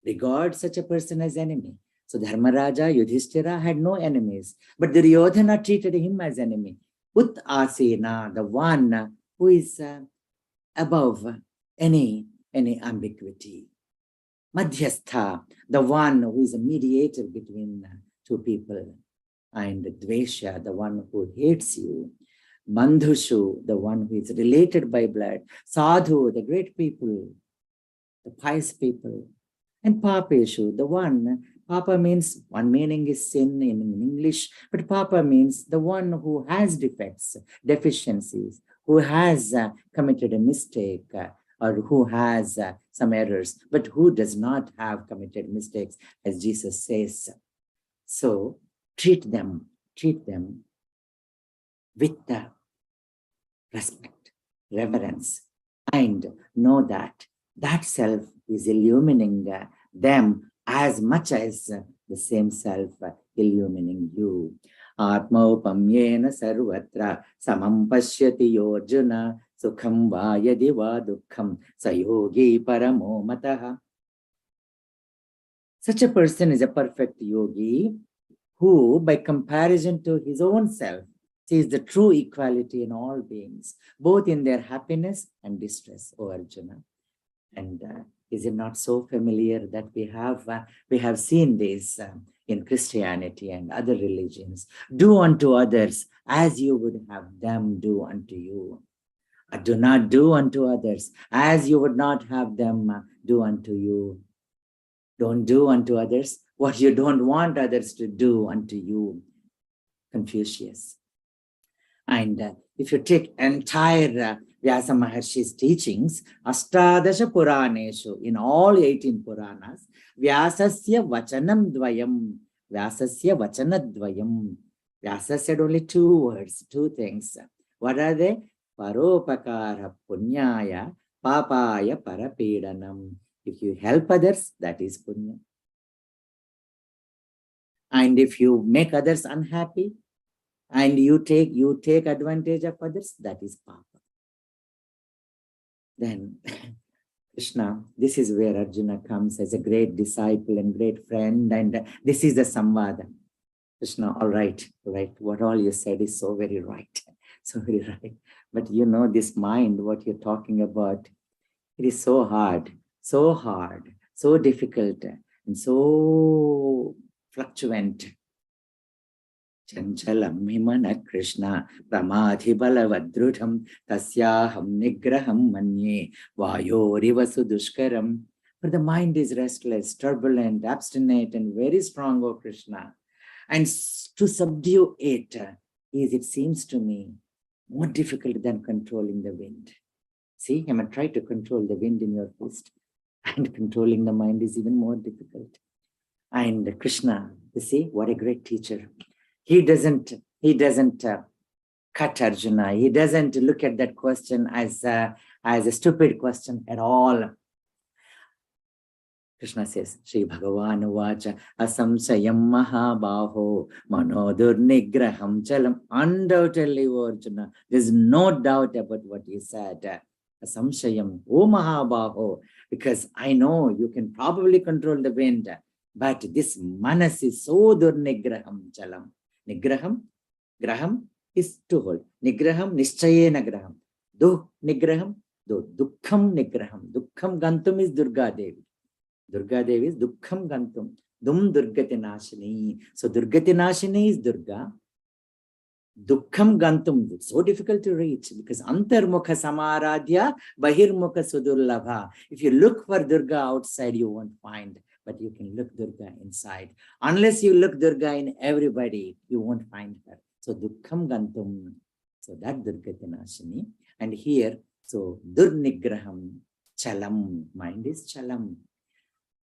regard such a person as enemy. So Dharmaraja, Yudhishthira had no enemies, but Duryodhana treated him as enemy. Ut Asena, the one who is above any ambiguity. Madhyastha, the one who is a mediator between two people. And Dvesha, the one who hates you. Bandhushu, the one who is related by blood. Sadhu, the great people, the pious people. And Papeshu, the one, Papa means, one meaning is sin in English, but Papa means the one who has defects, deficiencies, who has committed a mistake, or who has some errors, but who does not have committed mistakes, as Jesus says. So treat them with respect, reverence, and know that that self is illumining them as much as the same self illumining you. Atmaupamyena sarvatra samam pashyati yorjuna sukham va yadi va dukkham sayogi paramo mataha. Such a person is a perfect yogi who, by comparison to his own self, sees the true equality in all beings, both in their happiness and distress, O Arjuna. And is it not so familiar that we have seen this in Christianity and other religions? Do unto others as you would have them do unto you. Do not do unto others as you would not have them do unto you. Don't do unto others what you don't want others to do unto you. Confucius. And if you take entire Vyasa Maharshi's teachings, Ashtadasha Puraneshu, in all 18 Puranas, Vyasasya Vachanam Dvayam, Vyasasya Vachanadvayam. Vyasa said only 2 words, 2 things. What are they? Paropakara Punyaya, Papaya Parapedanam. If you help others, that is Punya. And if you make others unhappy, and you take advantage of others, that is Papa. Then Krishna, this is where Arjuna comes as a great disciple and great friend, and this is the Samvada. Krishna, all right, what all you said is so very right, so very right. But you know, this mind, what you're talking about, it is so hard, so difficult, and so fluctuant. Chanchalam himana Krishna pramadhi balavadrutham tasyaham nigraham manye vayoriva sudushkaram. For the mind is restless, turbulent, obstinate, and very strong, O Krishna. And to subdue it is, it seems to me, more difficult than controlling the wind. See, I mean, try to control the wind in your fist, and controlling the mind is even more difficult. And Krishna, you see, what a great teacher. He doesn't cut Arjuna. He doesn't look at that question as a stupid question at all. Krishna says, Shri Bhagavan Vacha Asamsayam Mahabaho Manodur Nigraham Chalam. Undoubtedly, Arjuna, there's no doubt about what you said. Asamsayam, O Mahabaho, because I know you can probably control the wind, but this manas is so durnigraham chalam. Nigraham, graham is to hold. Nigraham, nischayena graham. Nigraham, dukkham nigraham. Dukkham gantum is Durga Devi. Durga Devi is dukkham gantum. Durgati nashini. So Durgati nashini is Durga. Dukkham gantum, it's so difficult to reach because antarmukha samaradhya bahirmukha sudurlabha. If you look for Durga outside, you won't find, but you can look Durga inside. Unless you look Durga in everybody, you won't find her. So dukkham gantum, so that Durgati nashini. And here, so durnigraham chalam, mind is chalam.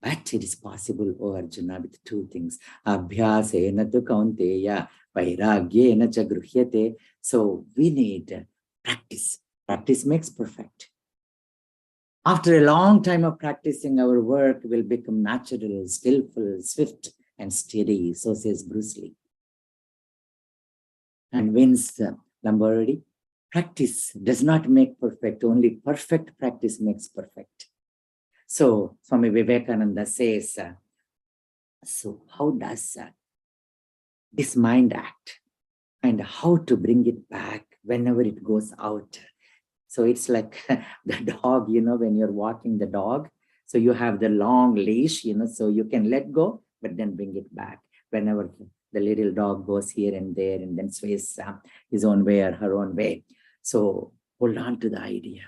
But it is possible, O Arjuna, with two things. Abhyasena tu kaunteya, vairagyena cha gruhyate. So we need practice. Practice makes perfect. After a long time of practicing, our work will become natural, skillful, swift, and steady. So says Bruce Lee. And Vince Lombardi, practice does not make perfect. Only perfect practice makes perfect. So Swami Vivekananda says, so how does this mind act and how to bring it back whenever it goes out? So it's like the dog, you know, when you're walking the dog, so you have the long leash, you know, so you can let go, but then bring it back whenever the little dog goes here and there and then sways his own way or her own way. So hold on to the idea.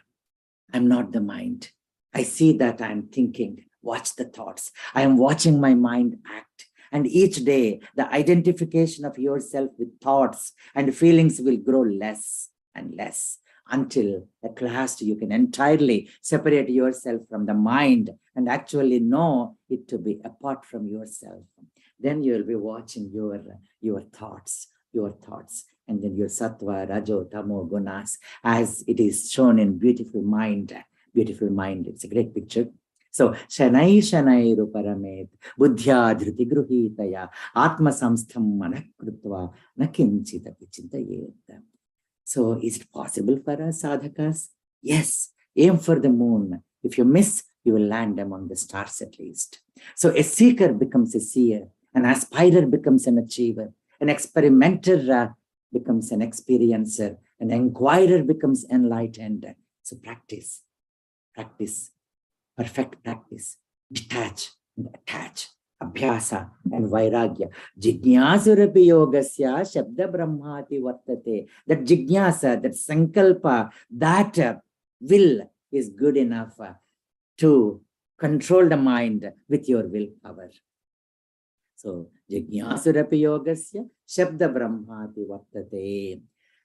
I'm not the mind. I see that I'm thinking, watch the thoughts. I am watching my mind act. And each day, the identification of yourself with thoughts and feelings will grow less and less until at last you can entirely separate yourself from the mind and actually know it to be apart from yourself. Then you will be watching your thoughts, and then your sattva, rajo, tamo, gunas, as it is shown in beautiful mind. Beautiful mind. It's a great picture. So, Shanai Shanai Ruparamet, Buddhya Dhriti Gruhitaya, Atma Samstham Manakrutva, Nakinchita Pichintayet. So, is it possible for us, sadhakas? Yes. Aim for the moon. If you miss, you will land among the stars at least. So, a seeker becomes a seer, an aspirer becomes an achiever, an experimenter becomes an experiencer, an inquirer becomes enlightened. So, practice, perfect practice, detach and attach, abhyasa and vairagya. Jignasurapi yogasya shabda brahmati vartate. That jignasa, that sankalpa, that will is good enough to control the mind with your willpower. So, jignasurapi yogasya shabda brahmati vartate.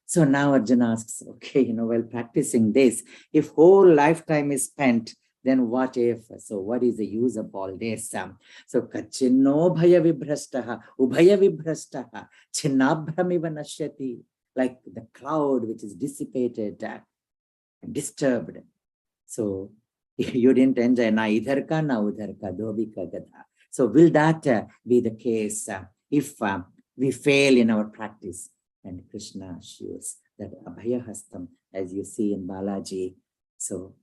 So now Arjuna asks, okay, while practicing this, if whole lifetime is spent, then what if? So what is the use of all this? So kachinno bhaya vibhrastaha, ubhaya vibhrastaha, chinnabhramiva nashyati, like the cloud which is dissipated, disturbed. So you didn't enjoy na idhar ka, na udhar ka, dhobi ka gadha. So will that be the case if we fail in our practice? And Krishna shows that Abhaya Hastam, as you see in Balaji. So,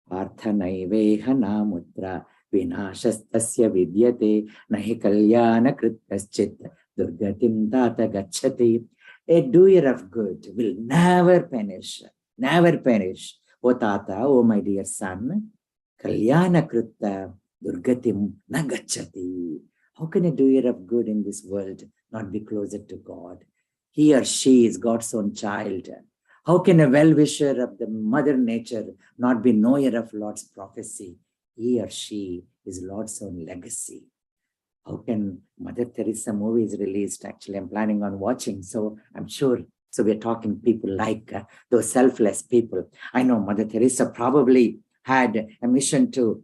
Partha Athanaiveha namutra vinashastasya vidyate nahi kalyana krittaschit durgatim tata gacchati. A doer of good will never perish, never perish. O Tata, O my dear son, kalyana kritta durgatim na gacchati. How can a doer of good in this world not be closer to God? He or she is God's own child. How can a well-wisher of the Mother Nature not be knower of Lord's prophecy? He or she is Lord's own legacy. How can Mother Teresa movie is released? Actually, I'm planning on watching, so I'm sure. So we're talking people like those selfless people. I know Mother Teresa probably had a mission to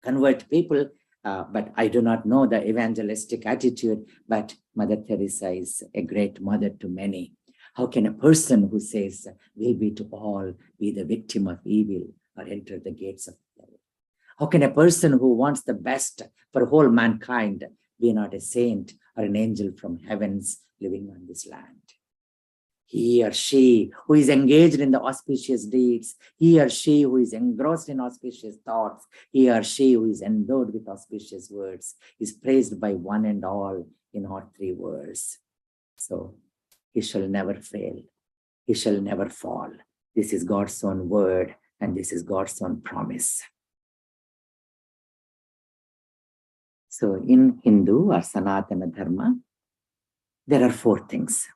convert people, but I do not know the evangelistic attitude, but Mother Teresa is a great mother to many. How can a person who says, will be to all, be the victim of evil or enter the gates of hell? How can a person who wants the best for whole mankind be not a saint or an angel from heavens living on this land? He or she who is engaged in the auspicious deeds, he or she who is engrossed in auspicious thoughts, he or she who is endowed with auspicious words, is praised by one and all in all three words. So he shall never fail. He shall never fall. This is God's own word, and this is God's own promise. So in Hindu or Sanatana Dharma, there are four things: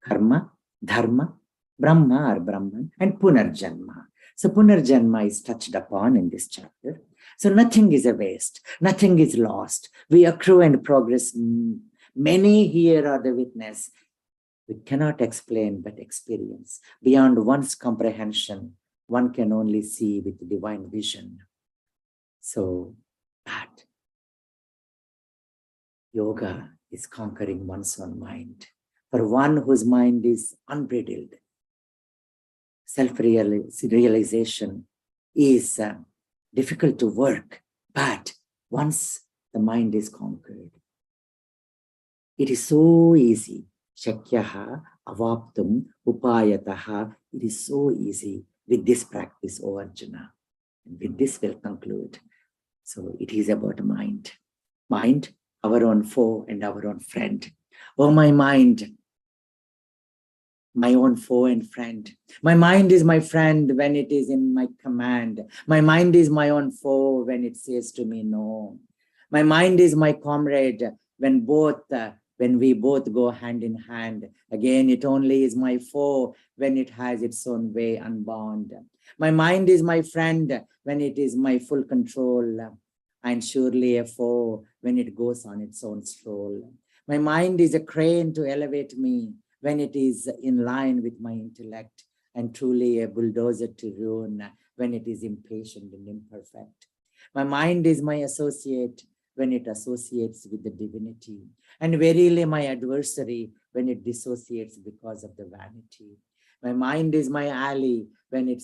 karma, dharma, Brahma or Brahman, and Punarjanma. So Punarjanma is touched upon in this chapter. So nothing is a waste, nothing is lost. We accrue and progress. Many here are the witness. We cannot explain but experience. Beyond one's comprehension, one can only see with divine vision. So that yoga is conquering one's own mind. For one whose mind is unbridled, self-realization is difficult to work, but once the mind is conquered, it is so easy. Shakyaha avaptum upayataha. It is so easy with this practice, O Arjuna. And with this we'll conclude. So it is about mind. Mind, our own foe and our own friend. Oh, my mind, my own foe and friend. My mind is my friend when it is in my command. My mind is my own foe when it says to me no. My mind is my comrade when we both go hand in hand. Again, it only is my foe when it has its own way unbound. My mind is my friend when it is my full control, and surely a foe when it goes on its own stroll. My mind is a crane to elevate me when it is in line with my intellect, and truly a bulldozer to ruin when it is impatient and imperfect. My mind is my associate when it associates with the divinity, and verily my adversary when it dissociates because of the vanity. My mind is my ally when it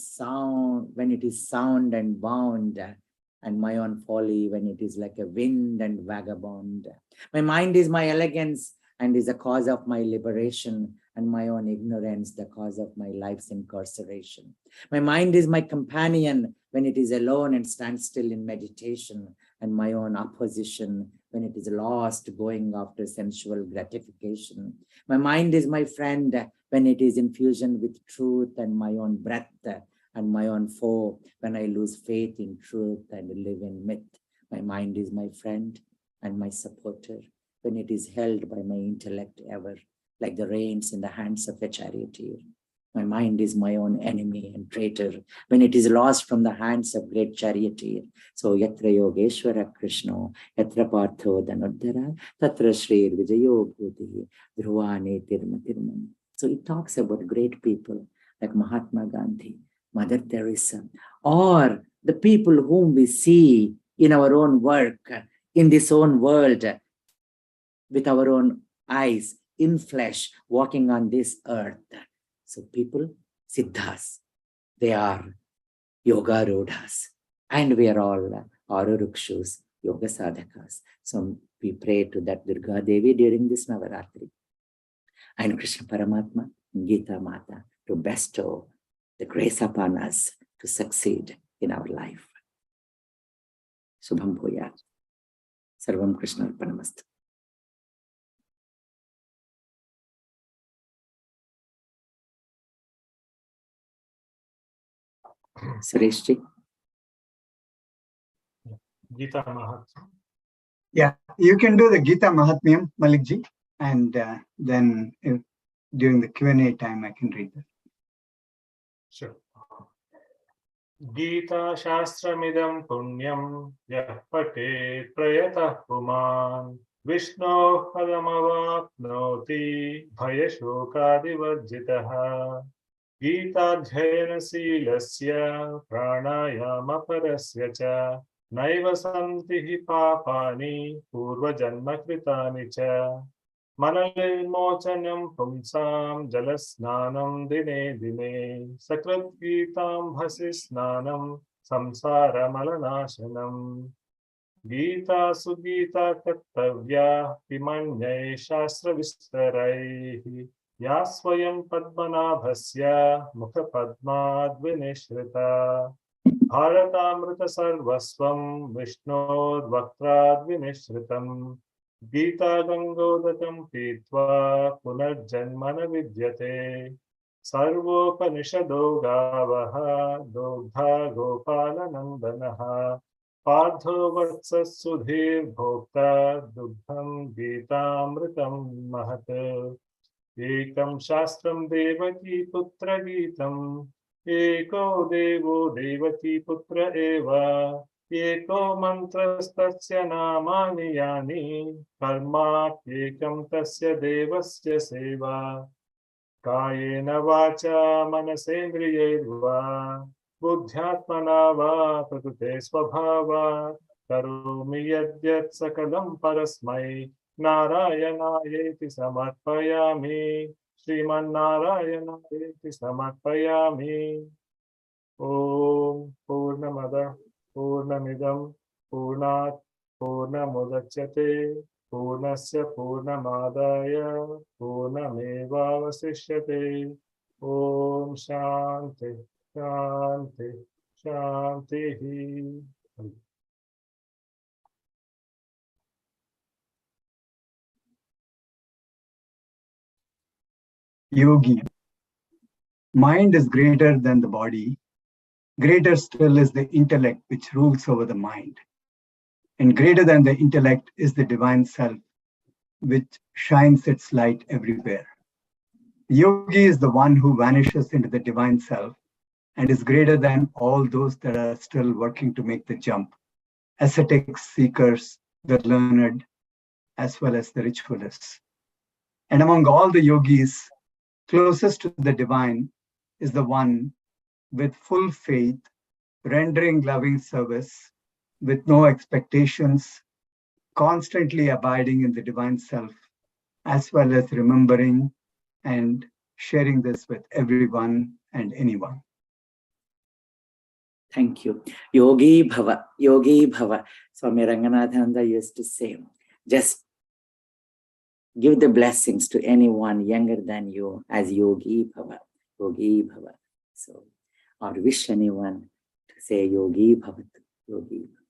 is sound and bound, and my own folly when it is like a wind and vagabond. My mind is my elegance and is the cause of my liberation, and my own ignorance the cause of my life's incarceration. My mind is my companion when it is alone and stands still in meditation, and my own opposition when it is lost going after sensual gratification. My mind is my friend when it is in fusion with truth and my own breath, and my own foe when I lose faith in truth and live in myth. My mind is my friend and my supporter when it is held by my intellect ever, like the reins in the hands of a charioteer. My mind is my own enemy and traitor when it is lost from the hands of great charioteer. So yatra yogeshwara Krishna, yatra partho dhanuddhara, tatra shrir vijayo bhuti, dhruvane tirmatirman. So it talks about great people like Mahatma Gandhi, Mother Teresa, or the people whom we see in our own work, in this own world, with our own eyes, in flesh, walking on this earth. So people, Siddhas, they are yoga rodhas, and we are all Arurukshus, yoga sadhakas. So we pray to that Durga Devi during this Navaratri, and Krishna Paramatma, Gita Mata, to bestow the grace upon us to succeed in our life. Shubham Bhuyat. Sarvam Krishna Arpanamastu. Sureshji. Gita Mahatmya. Yeah, you can do the Gita Mahatmyam, Malikji, and then during the Q&A time, I can read that. Sure. Gita Shastramidam Punyam Yah Patet Prayatah Puman Vishno Padamavapnoti Bhayashokadivarjitaha Gita Dhyayana Silasya Pranayama Parasya Cha Naiva Santihi Papani Purva Janma Kritani Cha Manalimochanam Pumsam Jalasnanam Dine Dine Sakrat Gitam Bhasisnanam Samsara Malanashanam Gita Sugita Kattavya Pimanyai Shastra Vistaraihi Yasvayam Padmanabhasya Mukha Padmadvinishrita Bharatamrita Sarvasvam Vishnod Vaktradvinishritam Gita Gangodatam Pitva Punarjanmana Vidyate Sarvopanishado Gavaha Dogdha Gopala Nandanaha Partho Vatsas Sudhir Bhokta Dugdham Gitamritam Mahat Ekam Shastram Devaki Putra Gitam Eko Devo Devaki Putra Eva Eko Mantrastasya Namani Yani Karma Ekam Tasya Devasya Seva Kayena Vacha Manasendriyedva Buddhyatmana Va Prakrute Svabhava Karomi Yadyat Sakalam Parasmai Narayanaayeti Samarpayami Sriman Narayanaayeti Samarpayami Om Purnamada Purnamidam Purnat Purnamudachyate Purnasya Purnamadaya Purnamevavasishyate Om Shanti Shanti Shanti. Yogi. Mind is greater than the body. Greater still is the intellect which rules over the mind. And greater than the intellect is the divine self, which shines its light everywhere. Yogi is the one who vanishes into the divine self and is greater than all those that are still working to make the jump. Ascetics, seekers, the learned, as well as the ritualists. And among all the yogis, closest to the divine is the one with full faith, rendering loving service, with no expectations, constantly abiding in the divine self, as well as remembering and sharing this with everyone and anyone. Thank you. Yogi Bhava, Yogi Bhava. Swami Ranganathananda used to say, just give the blessings to anyone younger than you as Yogi Bhava, Yogi Bhava. So, or wish anyone to say Yogi Bhavat, Yogi Bhava.